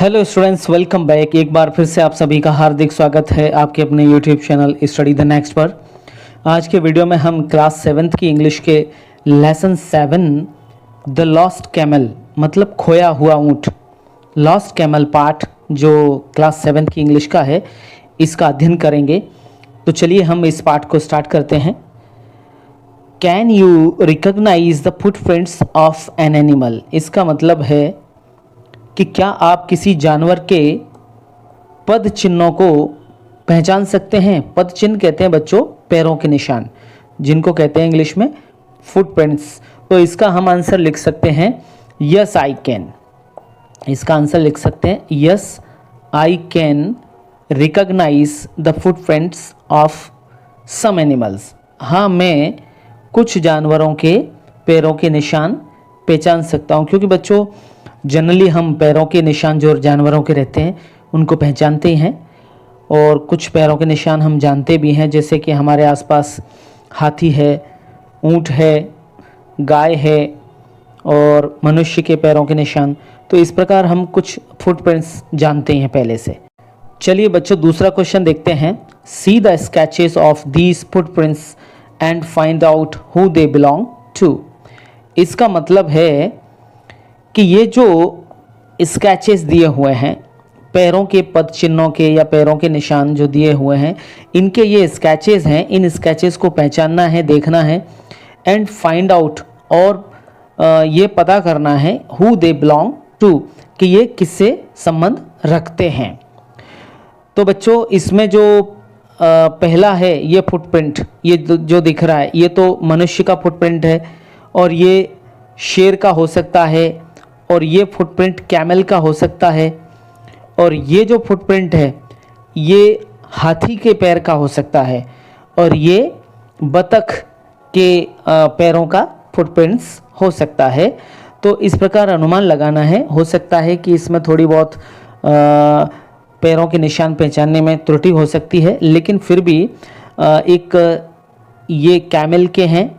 Hello students, welcome back. एक बार फिर से आप सभी का हार्दिक स्वागत है आपके अपने YouTube channel study the next पर। आज के वीडियो में हम क्लास 7th की इंग्लिश के लेसन 7 द लॉस्ट कैमल मतलब खोया हुआ ऊँट, लॉस्ट कैमल पार्ट जो क्लास 7 की इंग्लिश का है, इसका अध्ययन करेंगे। तो चलिए हम इस पार्ट को स्टार्ट करते हैं। Can you recognise the footprints of an animal. इसका मतलब है कि क्या आप किसी जानवर के पद चिन्हों को पहचान सकते हैं। पद चिन्ह कहते हैं बच्चों पैरों के निशान, जिनको कहते हैं इंग्लिश में फुटप्रिंट्स। तो इसका हम आंसर लिख सकते हैं यस आई कैन। इसका आंसर लिख सकते हैं yes I can recognise the footprints of some animals. हाँ, मैं कुछ जानवरों के पैरों के निशान पहचान सकता हूँ, क्योंकि बच्चों जनरली हम पैरों के निशान जो जानवरों के रहते हैं उनको पहचानते ही हैं, और कुछ पैरों के निशान हम जानते भी हैं, जैसे कि हमारे आसपास हाथी है, ऊंट है, गाय है और मनुष्य के पैरों के निशान। तो इस प्रकार हम कुछ फुटप्रिंट्स जानते हैं पहले से। चलिए बच्चों दूसरा क्वेश्चन देखते हैं। See the sketches of these footprints and find out who they belong to. इसका मतलब है कि ये जो स्केचेस दिए हुए हैं, पैरों के पद चिन्हों के या पैरों के निशान जो दिए हुए हैं, इनके ये स्केचेस हैं। इन स्केचेस को पहचानना है, देखना है, एंड फाइंड आउट, और ये पता करना है हु दे बिलोंग टू, कि ये किससे संबंध रखते हैं। तो बच्चों इसमें जो पहला है ये फुटप्रिंट, ये जो दिख रहा है ये तो मनुष्य का फुटप्रिंट है, और ये शेर का हो सकता है, और ये फुटप्रिंट कैमल का हो सकता है, और ये जो फुटप्रिंट है ये हाथी के पैर का हो सकता है, और ये बतख के पैरों का फुटप्रिंट्स हो सकता है। तो इस प्रकार अनुमान लगाना है। हो सकता है कि इसमें थोड़ी बहुत पैरों के निशान पहचानने में त्रुटि हो सकती है, लेकिन फिर भी एक ये कैमल के हैं,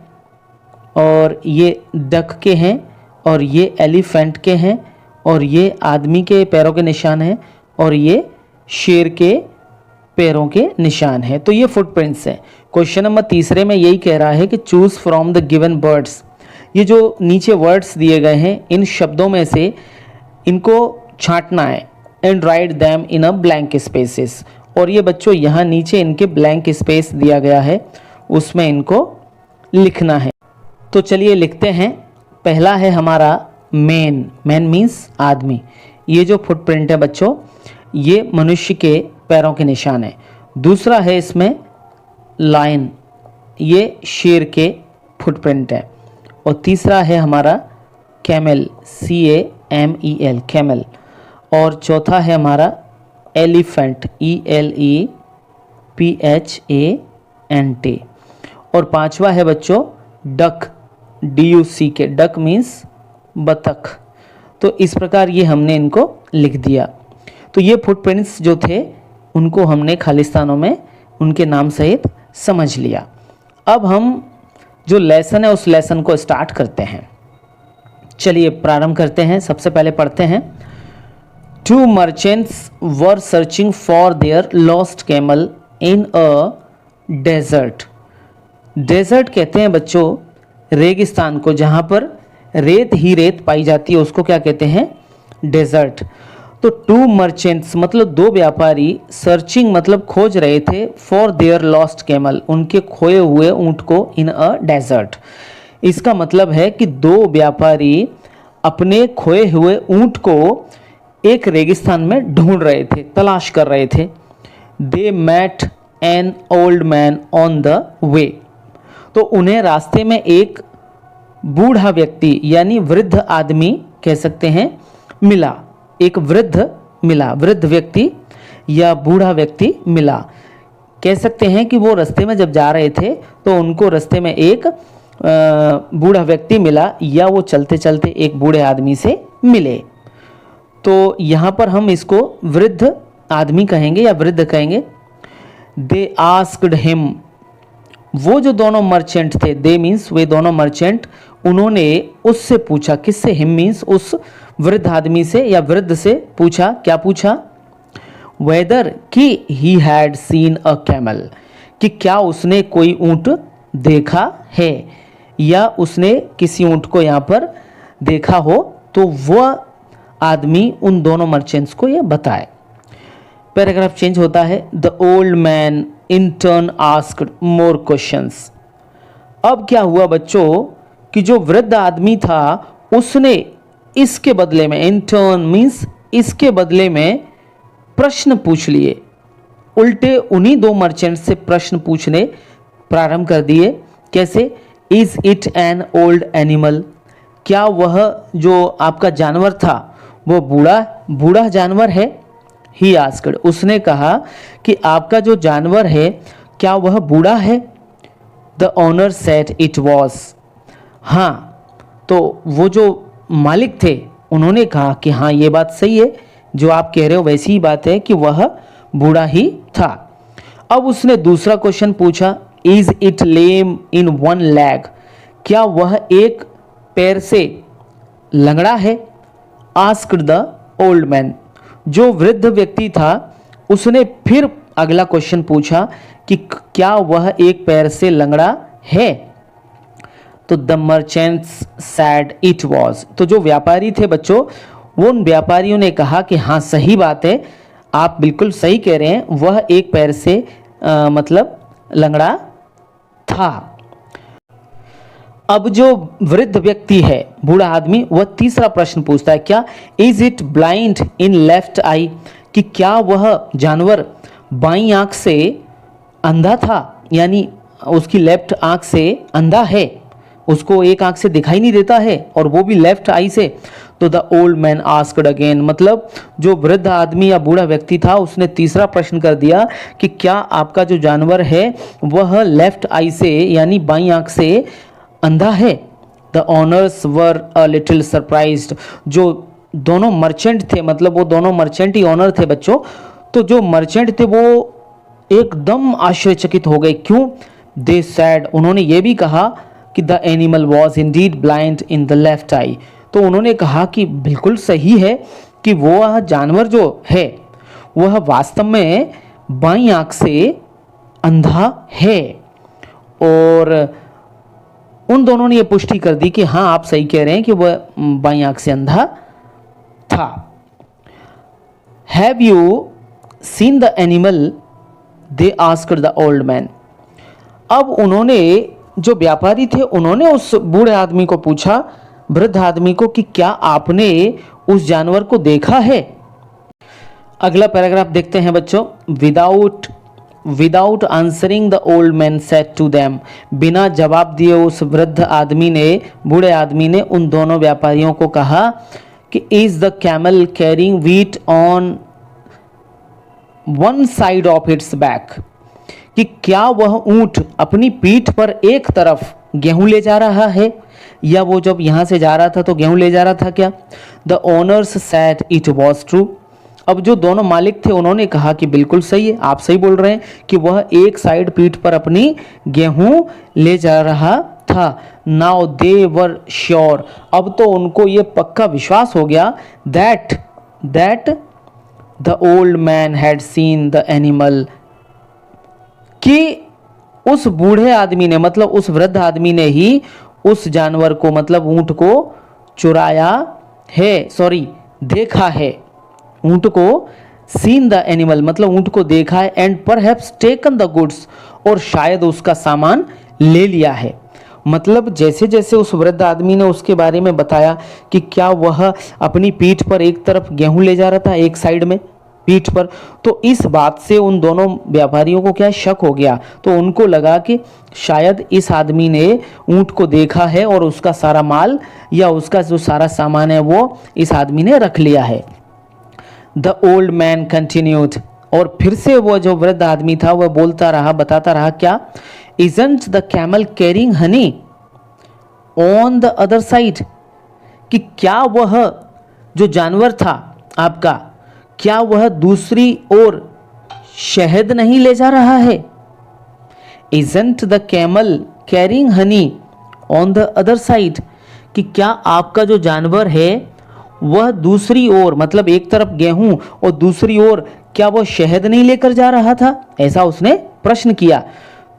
और ये डक के हैं, और ये एलिफेंट के हैं, और ये आदमी के पैरों के निशान हैं, और ये शेर के पैरों के निशान हैं। तो ये फुटप्रिंट्स हैं। क्वेश्चन नंबर तीसरे में यही कह रहा है कि choose from the given words. ये जो नीचे वर्ड्स दिए गए हैं, इन शब्दों में से इनको छांटना है, and right them in a blank spaces. और ये बच्चों यहाँ नीचे इनके ब्लैंक स्पेस दिया गया है, उसमें इनको लिखना है। तो चलिए लिखते हैं। पहला है हमारा मैन, मैन मीन्स आदमी। ये जो फुटप्रिंट है बच्चों ये मनुष्य के पैरों के निशान है। दूसरा है इसमें लायन, ये शेर के फुटप्रिंट है। और तीसरा है हमारा कैमल, CAMEL कैमल। और चौथा है हमारा एलिफेंट, ELEPHANT। और पांचवा है बच्चों डक, DUCK, डक मीन्स बतख। तो इस प्रकार ये हमने इनको लिख दिया। तो ये फुटप्रिंट्स जो थे उनको हमने खाली स्थानों में उनके नाम सहित समझ लिया। अब हम जो लेसन है उस लेसन को स्टार्ट करते हैं। चलिए प्रारंभ करते हैं। सबसे पहले पढ़ते हैं। 2 merchants were searching for their lost camel in a desert। Desert कहते हैं बच्चों रेगिस्तान को, जहाँ पर रेत ही रेत पाई जाती है, उसको क्या कहते हैं, डेजर्ट। तो 2 merchants मतलब 2 व्यापारी, सर्चिंग मतलब खोज रहे थे, फॉर देयर लॉस्ट कैमल उनके खोए हुए ऊंट को, इन अ डेजर्ट। इसका मतलब है कि 2 व्यापारी अपने खोए हुए ऊंट को एक रेगिस्तान में ढूंढ रहे थे, तलाश कर रहे थे। They met an old man on the way. तो उन्हें रास्ते में एक बूढ़ा व्यक्ति यानी वृद्ध आदमी कह सकते हैं मिला, एक वृद्ध मिला, वृद्ध व्यक्ति या बूढ़ा व्यक्ति मिला। कह सकते हैं कि वो रास्ते में जब जा रहे थे तो उनको रास्ते में एक बूढ़ा व्यक्ति मिला, या वो चलते चलते एक बूढ़े आदमी से मिले। तो यहाँ पर हम इसको वृद्ध आदमी कहेंगे या वृद्ध कहेंगे। दे आस्क्ड हिम, वो जो दोनों मर्चेंट थे, दे मीन्स वे दोनों मर्चेंट, उन्होंने उससे पूछा। किससे? हिम मीन्स उस वृद्ध आदमी से या वृद्ध से पूछा, क्या पूछा? वेदर कि he had seen a camel, कि क्या उसने कोई ऊंट देखा है या उसने किसी ऊंट को यहाँ पर देखा हो, तो वह आदमी उन दोनों मर्चेंट्स को ये बताए। पैराग्राफ चेंज होता है। The old man in turn asked more questions. अब क्या हुआ बच्चों कि जो वृद्ध आदमी था उसने इसके बदले में, इन टर्न मीन्स इसके बदले में प्रश्न पूछ लिए। उल्टे उन्हीं दो मर्चेंट से प्रश्न पूछने प्रारंभ कर दिए। कैसे? Is it an old animal, क्या वह जो आपका जानवर था वो बूढ़ा जानवर है? ही आस्क्ड, उसने कहा कि आपका जो जानवर है क्या वह बूढ़ा है? The owner said it was, हाँ, तो वो जो मालिक थे उन्होंने कहा कि हाँ ये बात सही है, जो आप कह रहे हो वैसी ही बात है कि वह बूढ़ा ही था। अब उसने दूसरा क्वेश्चन पूछा, is it lame in one leg, क्या वह एक पैर से लंगड़ा है? आस्क्ड द ओल्ड मैन, जो वृद्ध व्यक्ति था उसने फिर अगला क्वेश्चन पूछा कि क्या वह एक पैर से लंगड़ा है? तो the merchants sad it was, तो जो व्यापारी थे बच्चों, वो उन व्यापारियों ने कहा कि हाँ सही बात है, आप बिल्कुल सही कह रहे हैं, वह एक पैर से मतलब लंगड़ा था। अब जो वृद्ध व्यक्ति है, बूढ़ा आदमी, वह तीसरा प्रश्न पूछता है, क्या is it blind in left eye, कि क्या वह जानवर बाईं आंख से अंधा था, यानी उसकी लेफ्ट आंख से अंधा है, उसको एक आंख से दिखाई नहीं देता है और वो भी लेफ्ट आई से। तो the old man asked again, मतलब जो वृद्ध आदमी या बूढ़ा व्यक्ति था उसने तीसरा प्रश्न कर दिया कि क्या आपका जो जानवर है वह लेफ्ट आई से यानी बाईं आंख से अंधा है? The honours were a little surprised, जो दोनों मर्चेंट थे, मतलब वो दोनों मर्चेंट ही ऑनर थे बच्चों, तो जो मर्चेंट थे वो एकदम आश्चर्यचकित हो गए। क्यों? दे सैड, उन्होंने ये भी कहा कि the animal was indeed blind in the left eye, तो उन्होंने कहा कि बिल्कुल सही है कि वो जानवर जो है वह वास्तव में बाईं आंख से अंधा है। और उन दोनों ने ये पुष्टि कर दी कि हाँ आप सही कह रहे हैं कि वह बाईं आंख से अंधा था। Have you seen the animal, they asked the old man. अब उन्होंने, जो व्यापारी थे, उन्होंने उस बूढ़े आदमी को पूछा, वृद्ध आदमी को, कि क्या आपने उस जानवर को देखा है? अगला पैराग्राफ देखते हैं बच्चों। Without answering the old man said to them, बिना जवाब दिए उस वृद्ध आदमी ने, बूढ़े आदमी ने उन दोनों व्यापारियों को कहा कि is the camel carrying wheat on one side of its back, कि क्या वह ऊंट अपनी पीठ पर एक तरफ गेहूं ले जा रहा है, या वो जब यहां से जा रहा था तो गेहूं ले जा रहा था क्या? The owners said it was true, अब जो दोनों मालिक थे उन्होंने कहा कि बिल्कुल सही है, आप सही बोल रहे हैं कि वह एक साइड पीठ पर अपनी गेहूं ले जा रहा था। नाउ दे वर श्योर, अब तो उनको ये पक्का विश्वास हो गया that the old man had seen the animal, कि उस बूढ़े आदमी ने, मतलब उस वृद्ध आदमी ने ही उस जानवर को, मतलब ऊंट को चुराया है, देखा है, ऊंट को, सीन द एनिमल मतलब ऊंट को देखा है, and perhaps taken the goods, और शायद उसका सामान ले लिया है। मतलब जैसे जैसे उस वृद्ध आदमी ने उसके बारे में बताया कि क्या वह अपनी पीठ पर एक तरफ गेहूं ले जा रहा था, एक साइड में पीठ पर, तो इस बात से उन दोनों व्यापारियों को क्या शक हो गया, तो उनको लगा कि शायद इस आदमी ने ऊंट को देखा है और उसका सारा माल या उसका जो सारा सामान है वो इस आदमी ने रख लिया है। द ओल्ड मैन कंटिन्यूड, और फिर से वो जो वृद्ध आदमी था वह बोलता रहा, बताता रहा, क्या isn't the camel carrying Honey on the other side, कि क्या वह जो जानवर था आपका, क्या वह दूसरी ओर शहद नहीं ले जा रहा है? Isn't the camel carrying Honey on the other side, कि क्या आपका जो जानवर है वह दूसरी ओर, मतलब एक तरफ गेहूं और दूसरी ओर क्या वो शहद नहीं लेकर जा रहा था, ऐसा उसने प्रश्न किया।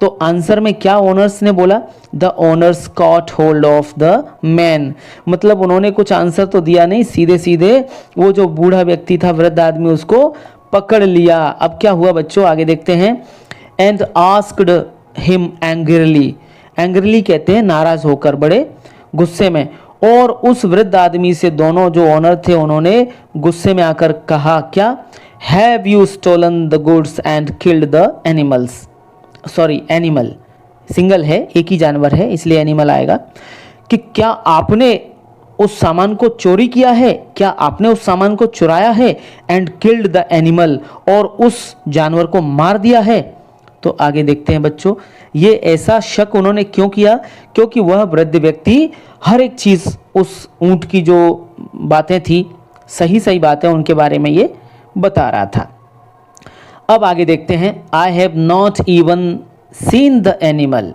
तो आंसर में क्या ओनर्स ने बोला, the owners cot hold of the man, मतलब उन्होंने कुछ आंसर तो दिया नहीं, सीधे सीधे वो जो बूढ़ा व्यक्ति था, वृद्ध आदमी, उसको पकड़ लिया। अब क्या हुआ बच्चों, आगे देखते हैं। And asked him angrily, angrily कहते हैं नाराज होकर, बड़े गुस्से में, और उस वृद्ध आदमी से दोनों जो ओनर थे उन्होंने गुस्से में आकर कहा, क्या, have you stolen the goods and killed the animals, sorry animal single है, एक ही जानवर है इसलिए एनिमल आएगा, कि क्या आपने उस सामान को चोरी किया है, क्या आपने उस सामान को चुराया है, एंड किल्ड द एनिमल, और उस जानवर को मार दिया है। तो आगे देखते हैं बच्चों, ये ऐसा शक उन्होंने क्यों किया, क्योंकि वह वृद्ध व्यक्ति हर एक चीज उस ऊंट की जो बातें थी, सही सही बातें उनके बारे में ये बता रहा था। अब आगे देखते हैं। I have not even seen the animal,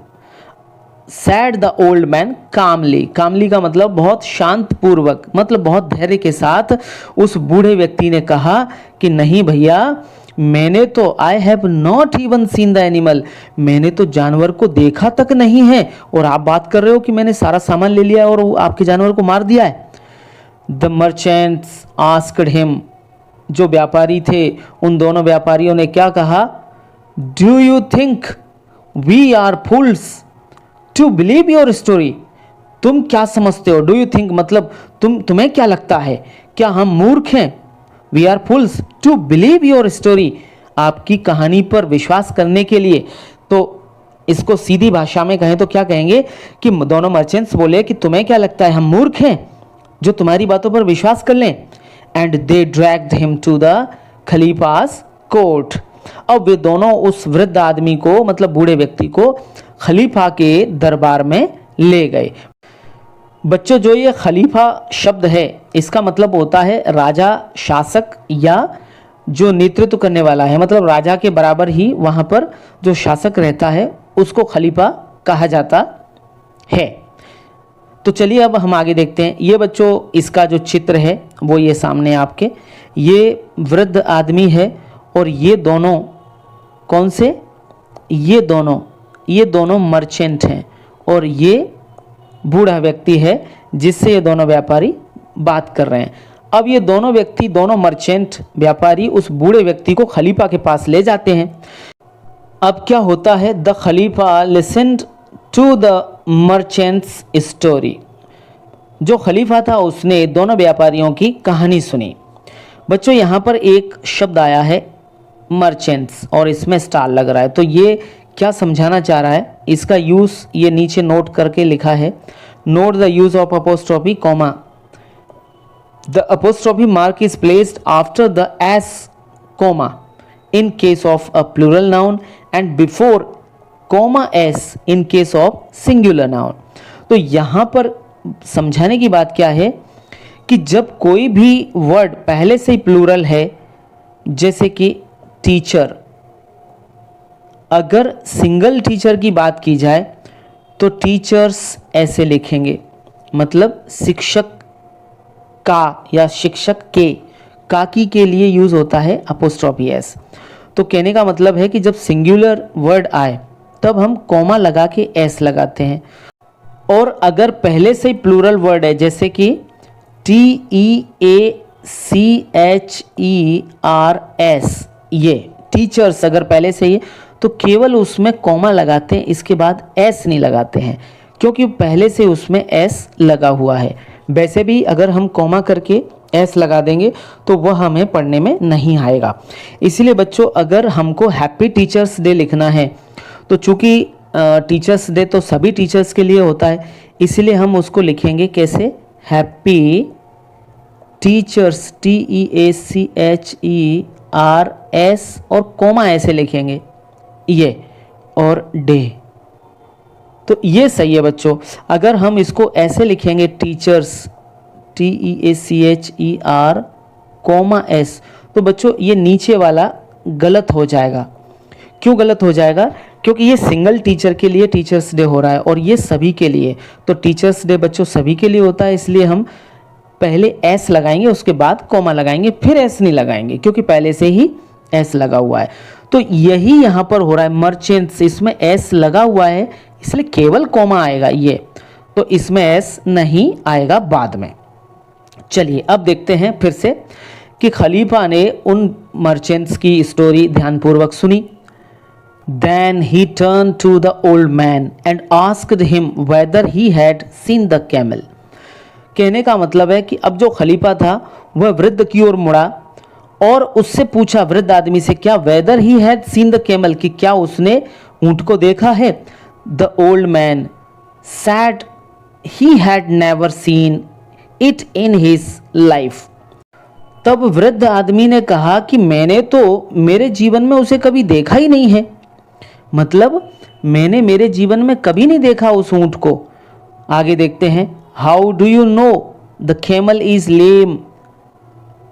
said the old man calmly, calmly का मतलब बहुत शांत पूर्वक, मतलब बहुत धैर्य के साथ उस बूढ़े व्यक्ति ने कहा कि नहीं भैया, मैंने तो, आई have not even seen the animal, मैंने तो जानवर को देखा तक नहीं है, और आप बात कर रहे हो कि मैंने सारा सामान ले लिया और आपके जानवर को मार दिया है। द मर्चेंट्स आस्क्ड हिम, जो व्यापारी थे उन दोनों व्यापारियों ने क्या कहा, do you think we are fools to believe your story, तुम क्या समझते हो, डू यू थिंक मतलब तुम्हें क्या लगता है, क्या हम मूर्ख हैं, we are fools to believe your story, आपकी कहानी पर विश्वास करने के लिए। तो इसको सीधी भाषा में कहें तो क्या कहेंगे कि दोनों मर्चेंट्स बोले कि तुम्हें क्या लगता है हम मूर्ख हैं जो तुम्हारी बातों पर विश्वास कर लें। And they dragged him to the khalifa's court, अब वे दोनों उस वृद्ध आदमी को, मतलब बूढ़े व्यक्ति को, खलीफा के दरबार में ले गए। बच्चों, जो ये खलीफा शब्द है इसका मतलब होता है राजा, शासक, या जो नेतृत्व करने वाला है, मतलब राजा के बराबर ही वहाँ पर जो शासक रहता है उसको खलीफा कहा जाता है। तो चलिए अब हम आगे देखते हैं। ये बच्चों इसका जो चित्र है वो ये सामने आपके, ये वृद्ध आदमी है और ये दोनों कौन से, ये दोनों मर्चेंट हैं और ये बूढ़ा व्यक्ति है जिससे ये दोनों व्यापारी बात कर रहे हैं। अब ये दोनों व्यक्ति, दोनों मर्चेंट व्यापारी उस बूढ़े व्यक्ति को खलीफा के पास ले जाते हैं। अब क्या होता है, द खलीफा listened to the merchants story, जो खलीफा था उसने दोनों व्यापारियों की कहानी सुनी। बच्चों यहाँ पर एक शब्द आया है मर्चेंट्स और इसमें स्टार लग रहा है, तो ये क्या समझाना चाह रहा है, इसका यूज़ ये नीचे नोट करके लिखा है। Note the use of apostrophe comma, the apostrophe mark is placed after the s comma in case of a plural noun and before comma s in case of singular noun. तो यहाँ पर समझाने की बात क्या है कि जब कोई भी वर्ड पहले से ही प्लूरल है, जैसे कि टीचर, अगर सिंगल टीचर की बात की जाए तो टीचर्स ऐसे लिखेंगे, मतलब शिक्षक का या शिक्षक के, काकी के लिए यूज़ होता है अपोस्ट्रोफी एस। तो कहने का मतलब है कि जब सिंगुलर वर्ड आए तब हम कॉमा लगा के एस लगाते हैं, और अगर पहले से ही प्लूरल वर्ड है जैसे कि TEACHERS, ये टीचर्स अगर पहले से ही, तो केवल उसमें कॉमा लगाते हैं, इसके बाद एस नहीं लगाते हैं क्योंकि पहले से उसमें एस लगा हुआ है। वैसे भी अगर हम कॉमा करके एस लगा देंगे तो वह हमें पढ़ने में नहीं आएगा। इसलिए बच्चों अगर हमको हैप्पी टीचर्स डे लिखना है तो चूँकि टीचर्स डे तो सभी टीचर्स के लिए होता है, इसलिए हम उसको लिखेंगे कैसे, हैप्पी टीचर्स, TEACHERS और कॉमा ऐसे लिखेंगे ये, और डे। तो ये सही है बच्चों। अगर हम इसको ऐसे लिखेंगे टीचर्स, TEACHER कॉमा एस, तो बच्चों ये नीचे वाला गलत हो जाएगा। क्यों गलत हो जाएगा, क्योंकि ये सिंगल टीचर के लिए टीचर्स डे हो रहा है और ये सभी के लिए, तो टीचर्स डे बच्चों सभी के लिए होता है, इसलिए हम पहले एस लगाएंगे, उसके बाद कॉमा लगाएंगे, फिर एस नहीं लगाएंगे क्योंकि पहले से ही एस लगा हुआ है। तो यही यहाँ पर हो रहा है, मर्चेंट्स, इसमें एस लगा हुआ है इसलिए केवल कॉमा आएगा ये, तो इसमें एस नहीं आएगा बाद में। चलिए अब देखते हैं फिर से कि खलीफा ने उन मर्चेंट्स की स्टोरी ध्यानपूर्वक सुनी। Then he turned to the old man and asked him whether he had seen the camel. कहने का मतलब है कि अब जो खलीफा था वह वृद्ध की ओर मुड़ा और उससे पूछा, वृद्ध आदमी से, क्या whether he had seen the camel, कि क्या उसने ऊंट को देखा है। The old man said he had never seen it in his life. तब वृद्ध आदमी ने कहा कि मैंने तो मेरे जीवन में उसे कभी देखा ही नहीं है, मतलब मैंने मेरे जीवन में कभी नहीं देखा उस ऊंट को। आगे देखते हैं, how do you know the camel is lame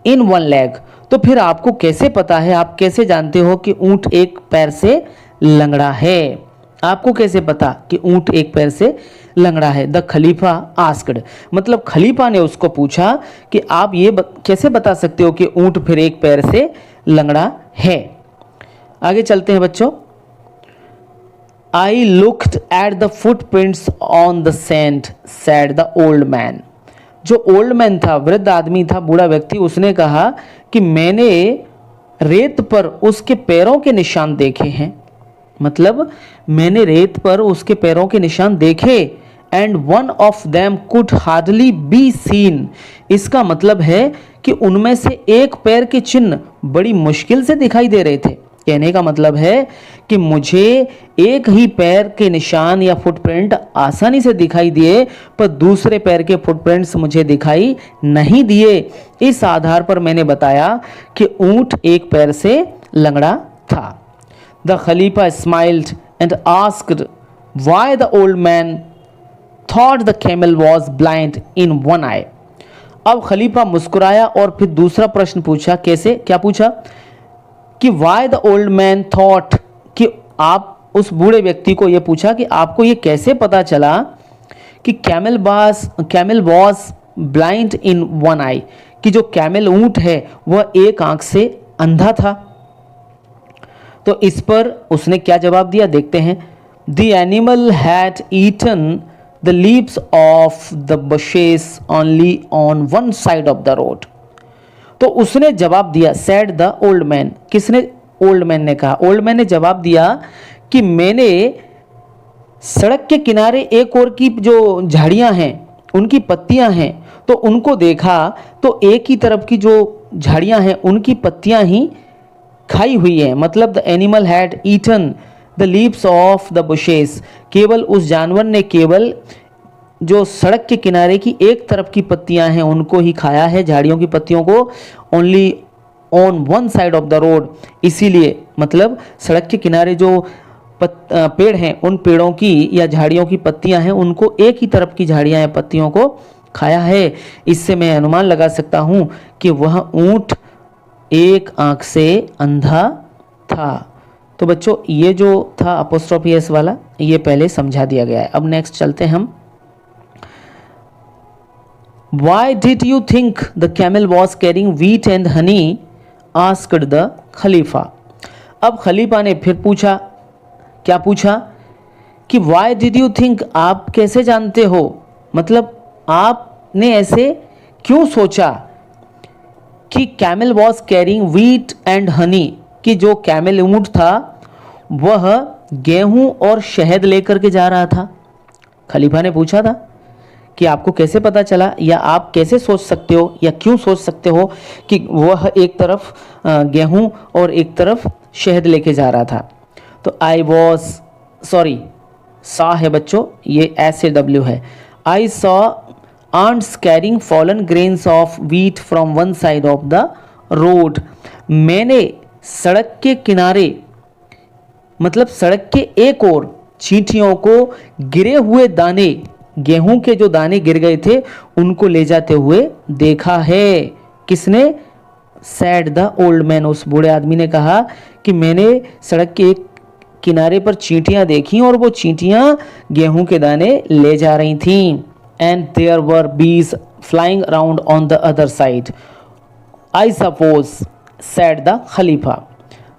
in one leg. तो फिर आपको कैसे पता है, आप कैसे जानते हो कि ऊंट एक पैर से लंगड़ा है, आपको कैसे पता कि ऊंट एक पैर से लंगड़ा है। द खलीफा आस्क्ड, मतलब खलीफा ने उसको पूछा कि आप ये कैसे बता सकते हो कि ऊंट फिर एक पैर से लंगड़ा है। आगे चलते हैं बच्चों। I looked at the footprints on the sand, said the old man. जो ओल्ड मैन था, वृद्ध आदमी था, बूढ़ा व्यक्ति, उसने कहा कि मैंने रेत पर उसके पैरों के निशान देखे हैं, मतलब मैंने रेत पर उसके पैरों के निशान देखे। And one of them could hardly be seen, इसका मतलब है कि उनमें से एक पैर के चिन्ह बड़ी मुश्किल से दिखाई दे रहे थे। कहने का मतलब है कि मुझे एक ही पैर के निशान या फुटप्रिंट आसानी से दिखाई दिए, पर दूसरे पैर के फुटप्रिंट्स मुझे दिखाई नहीं दिए। इस आधार पर मैंने बताया कि ऊंट एक पैर से लंगड़ा था। The khalifa smiled and asked why the old man thought the camel was blind in one eye. अब खलीफा मुस्कुराया और फिर दूसरा प्रश्न पूछा। कैसे, क्या पूछा कि why the old man thought, कि आप उस बूढ़े व्यक्ति को यह पूछा कि आपको ये कैसे पता चला कि camel was blind in one eye, कि जो कैमल ऊंट है वह एक आंख से अंधा था। तो इस पर उसने क्या जवाब दिया, देखते हैं। The animal had eaten the leaves of the bushes only on one side of the road. तो उसने जवाब दिया, सैड द ओल्ड मैन, किसने, ओल्ड मैन ने कहा, ओल्ड मैन ने जवाब दिया कि मैंने सड़क के किनारे एक और की जो झाड़ियां हैं, उनकी पत्तियां हैं, तो उनको देखा तो एक ही तरफ की जो झाड़ियां हैं उनकी पत्तियां ही खाई हुई है। मतलब the animal had eaten the leaves of the bushes, केवल उस जानवर ने केवल जो सड़क के किनारे की एक तरफ की पत्तियां हैं उनको ही खाया है, झाड़ियों की पत्तियों को, only on one side of the road. इसीलिए मतलब सड़क के किनारे जो पेड़ हैं उन पेड़ों की या झाड़ियों की पत्तियां हैं उनको एक ही तरफ की झाड़ियां या पत्तियों को खाया है। इससे मैं अनुमान लगा सकता हूं कि वह ऊंट एक आंख से अंधा था। तो बच्चों ये जो था अपोस्ट्रोफी एस वाला, ये पहले समझा दिया गया है। अब नेक्स्ट चलते हैं हम। Why did you think the camel was carrying wheat and honey? asked the खलीफा। अब खलीफा ने फिर पूछा, क्या पूछा कि why did you think, आप कैसे जानते हो, मतलब आपने ऐसे क्यों सोचा कि camel was carrying wheat and honey, कि जो कैमल ऊंट था वह गेहूं और शहद लेकर के जा रहा था। खलीफा ने पूछा था कि आपको कैसे पता चला, या आप कैसे सोच सकते हो या क्यों सोच सकते हो कि वह एक तरफ गेहूं और एक तरफ शहद लेके जा रहा था। तो आई वॉज सॉ है बच्चों, ये SAW है। I saw ants carrying fallen grains of wheat from one side of the road. मैंने सड़क के किनारे, मतलब सड़क के एक ओर चींटियों को गिरे हुए दाने, गेहूं के जो दाने गिर गए थे उनको ले जाते हुए देखा है। किसने, सैड द ओल्ड मैन, उस बूढ़े आदमी ने कहा कि मैंने सड़क के एक किनारे पर चींटियां देखी और वो चींटियां गेहूं के दाने ले जा रही थीं। and there were bees flying around on the other side. I suppose, said the खलीफा।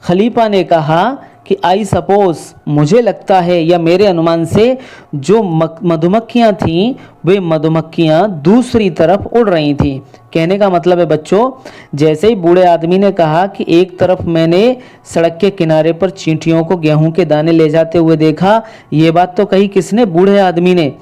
खलीफा ने कहा कि आई सपोज, मुझे लगता है या मेरे अनुमान से जो मधुमक्खियाँ थीं वे मधुमक्खियाँ दूसरी तरफ उड़ रही थीं। कहने का मतलब है बच्चों, जैसे ही बूढ़े आदमी ने कहा कि एक तरफ मैंने सड़क के किनारे पर चींटियों को गेहूं के दाने ले जाते हुए देखा, ये बात तो कही किसने? बूढ़े आदमी ने।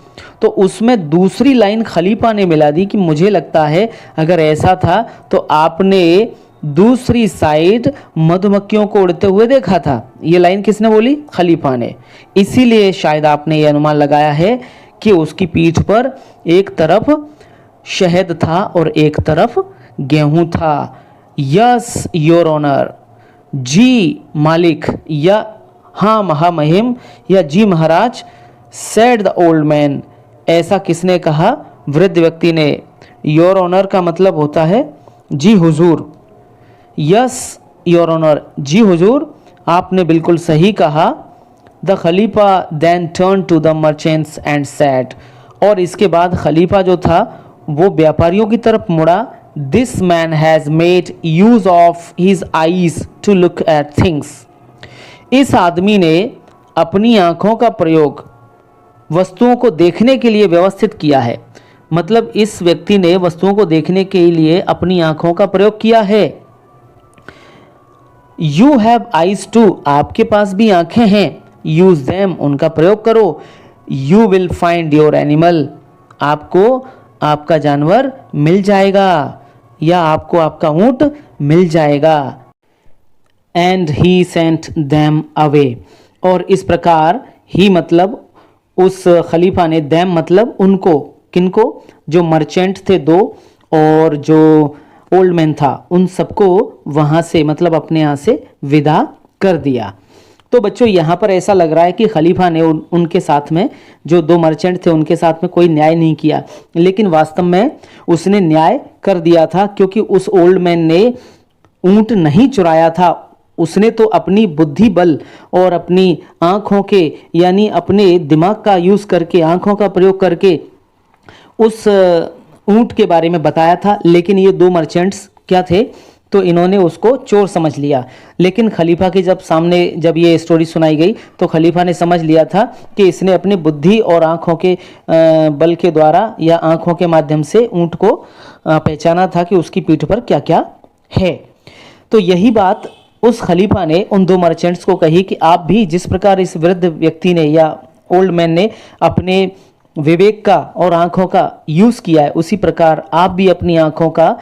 तो उसमें दूसरी लाइन खलीफा ने मिला दी कि मुझे लगता है अगर ऐसा था तो आपने दूसरी साइड मधुमक्खियों को उड़ते हुए देखा था। ये लाइन किसने बोली? खलीफा ने। इसीलिए शायद आपने ये अनुमान लगाया है कि उसकी पीठ पर एक तरफ शहद था और एक तरफ गेहूं था। यस योर ऑनर, जी मालिक, या हाँ महामहिम, या जी महाराज, सेड द ओल्ड मैन, ऐसा किसने कहा? वृद्ध व्यक्ति ने। योर ऑनर का मतलब होता है जी हुजूर। यस योर ऑनर, जी हुजूर, आपने बिल्कुल सही कहा। द खलीफा then turn to the merchants and said, और इसके बाद खलीफा जो था वो व्यापारियों की तरफ मुड़ा। This man has made use of his eyes to look at things, इस आदमी ने अपनी आँखों का प्रयोग वस्तुओं को देखने के लिए व्यवस्थित किया है। मतलब इस व्यक्ति ने वस्तुओं को देखने के लिए अपनी आँखों का प्रयोग किया है। यू हैव आइज टू, आपके पास भी आंखें हैं। यूज देम, उनका प्रयोग करो। You will find your animal, आपको आपका जानवर मिल जाएगा या आपको आपका ऊंट मिल जाएगा। And he sent them away, और इस प्रकार ही मतलब उस खलीफा ने, देम मतलब उनको, किनको? जो मर्चेंट थे दो और जो ओल्ड मैन था, उन सबको वहाँ से मतलब अपने यहाँ से विदा कर दिया। तो बच्चों यहाँ पर ऐसा लग रहा है कि खलीफा ने उनके साथ में, जो दो मर्चेंट थे उनके साथ में कोई न्याय नहीं किया, लेकिन वास्तव में उसने न्याय कर दिया था, क्योंकि उस ओल्ड मैन ने ऊंट नहीं चुराया था। उसने तो अपनी बुद्धि बल और अपनी आँखों के, यानी अपने दिमाग का यूज़ करके, आँखों का प्रयोग करके उस ऊंट के बारे में बताया था। लेकिन ये दो मर्चेंट्स क्या थे? तो इन्होंने उसको चोर समझ लिया। लेकिन खलीफा की जब ये स्टोरी सुनाई गई तो खलीफा ने समझ लिया था कि इसने अपनी बुद्धि और आँखों के बल के द्वारा या आँखों के माध्यम से ऊंट को पहचाना था कि उसकी पीठ पर क्या क्या है। तो यही बात उस खलीफा ने उन दो मर्चेंट्स को कही कि आप भी जिस प्रकार इस वृद्ध व्यक्ति ने या ओल्ड मैन ने अपने विवेक का और आँखों का यूज़ किया है, उसी प्रकार आप भी अपनी आँखों का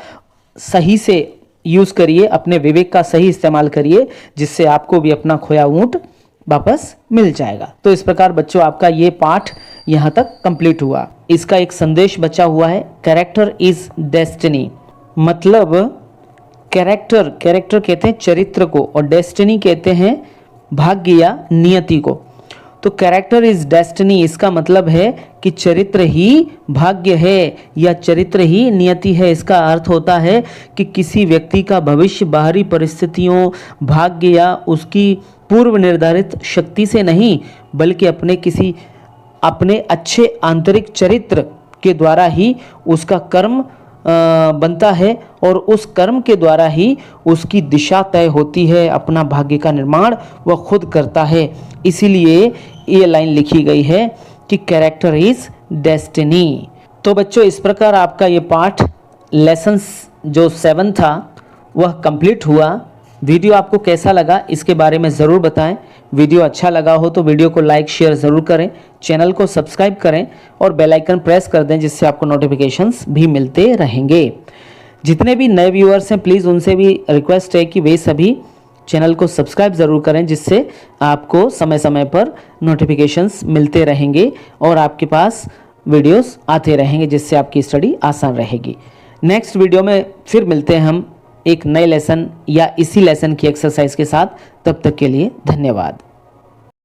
सही से यूज़ करिए, अपने विवेक का सही इस्तेमाल करिए, जिससे आपको भी अपना खोया ऊंट वापस मिल जाएगा। तो इस प्रकार बच्चों आपका ये पाठ यहाँ तक कंप्लीट हुआ। इसका एक संदेश बचा हुआ है, कैरेक्टर इज डेस्टिनी। मतलब कैरेक्टर कहते हैं चरित्र को, और डेस्टिनी कहते हैं भाग्य या नियति को। तो कैरेक्टर इज डेस्टिनी, इसका मतलब है कि चरित्र ही भाग्य है या चरित्र ही नियति है। इसका अर्थ होता है कि किसी व्यक्ति का भविष्य बाहरी परिस्थितियों, भाग्य या उसकी पूर्व निर्धारित शक्ति से नहीं, बल्कि अपने अच्छे आंतरिक चरित्र के द्वारा ही उसका कर्म बनता है, और उस कर्म के द्वारा ही उसकी दिशा तय होती है, अपना भाग्य का निर्माण वह खुद करता है। इसीलिए ये लाइन लिखी गई है कि कैरेक्टर इज डेस्टिनी। तो बच्चों इस प्रकार आपका ये पाठ लेसन जो 7 था वह कंप्लीट हुआ। वीडियो आपको कैसा लगा इसके बारे में ज़रूर बताएं। वीडियो अच्छा लगा हो तो वीडियो को लाइक शेयर ज़रूर करें, चैनल को सब्सक्राइब करें और बेल आइकन प्रेस कर दें, जिससे आपको नोटिफिकेशंस भी मिलते रहेंगे। जितने भी नए व्यूअर्स हैं प्लीज़ उनसे भी रिक्वेस्ट है कि वे सभी चैनल को सब्सक्राइब ज़रूर करें, जिससे आपको समय समय पर नोटिफिकेशंस मिलते रहेंगे और आपके पास वीडियोस आते रहेंगे, जिससे आपकी स्टडी आसान रहेगी। नेक्स्ट वीडियो में फिर मिलते हैं हम एक नए लेसन या इसी लेसन की एक्सरसाइज के साथ। तब तक के लिए धन्यवाद।